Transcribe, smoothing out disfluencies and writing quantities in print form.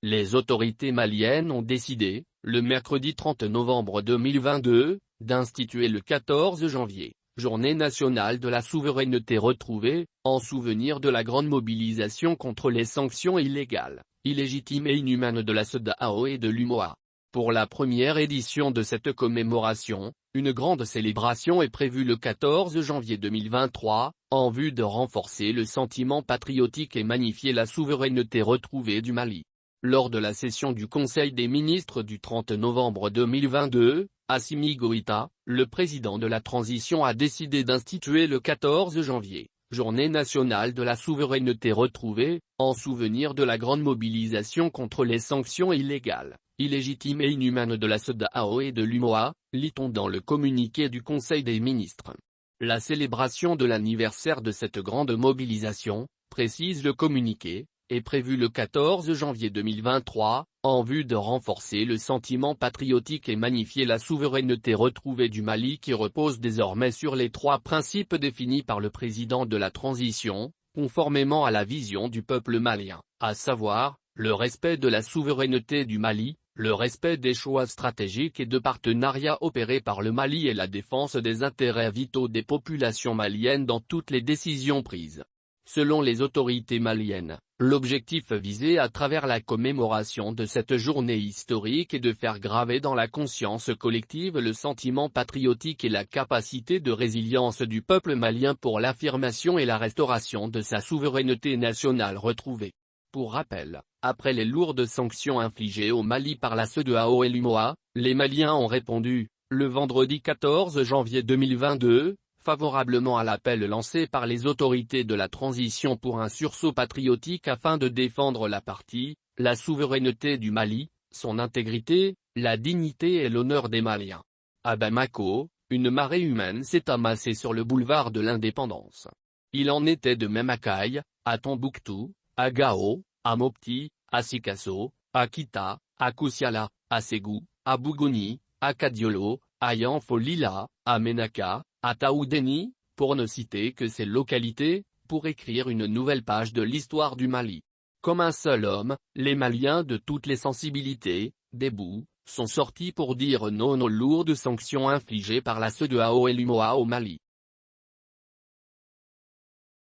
Les autorités maliennes ont décidé, le mercredi 30 novembre 2022, d'instituer le 14 janvier, journée nationale de la souveraineté retrouvée, en souvenir de la grande mobilisation contre les sanctions illégales, illégitimes et inhumaines de la CEDEAO et de l'UMOA. Pour la première édition de cette commémoration, une grande célébration est prévue le 14 janvier 2023, en vue de renforcer le sentiment patriotique et magnifier la souveraineté retrouvée du Mali. Lors de la session du Conseil des ministres du 30 novembre 2022, Assimi Goïta, le président de la transition a décidé d'instituer le 14 janvier, journée nationale de la souveraineté retrouvée, en souvenir de la grande mobilisation contre les sanctions illégales, illégitimes et inhumaines de la CEDEAO et de l'UMOA, lit-on dans le communiqué du Conseil des ministres. La célébration de l'anniversaire de cette grande mobilisation, précise le communiqué, est prévue le 14 janvier 2023, en vue de renforcer le sentiment patriotique et magnifier la souveraineté retrouvée du Mali qui repose désormais sur les 3 principes définis par le président de la transition, conformément à la vision du peuple malien, à savoir, le respect de la souveraineté du Mali, le respect des choix stratégiques et de partenariats opérés par le Mali et la défense des intérêts vitaux des populations maliennes dans toutes les décisions prises. Selon les autorités maliennes, l'objectif visé à travers la commémoration de cette journée historique est de faire graver dans la conscience collective le sentiment patriotique et la capacité de résilience du peuple malien pour l'affirmation et la restauration de sa souveraineté nationale retrouvée. Pour rappel, après les lourdes sanctions infligées au Mali par la CEDEAO et l'UMOA, les Maliens ont répondu, le vendredi 14 janvier 2022, favorablement à l'appel lancé par les autorités de la transition pour un sursaut patriotique afin de défendre la partie, la souveraineté du Mali, son intégrité, la dignité et l'honneur des Maliens. À Bamako, une marée humaine s'est amassée sur le boulevard de l'Indépendance. Il en était de même à Kaï, à Tombouctou, à Gao, à Mopti, à Sikasso, à Kita, à Koussiala, à Ségou, à Bougouni, à Kadiolo, à Yanfolila, à Ménaka, à Taoudéni, pour ne citer que ces localités, pour écrire une nouvelle page de l'histoire du Mali. Comme un seul homme, les Maliens de toutes les sensibilités, debout, sont sortis pour dire non aux lourdes sanctions infligées par la CEDEAO et l'UMOA au Mali.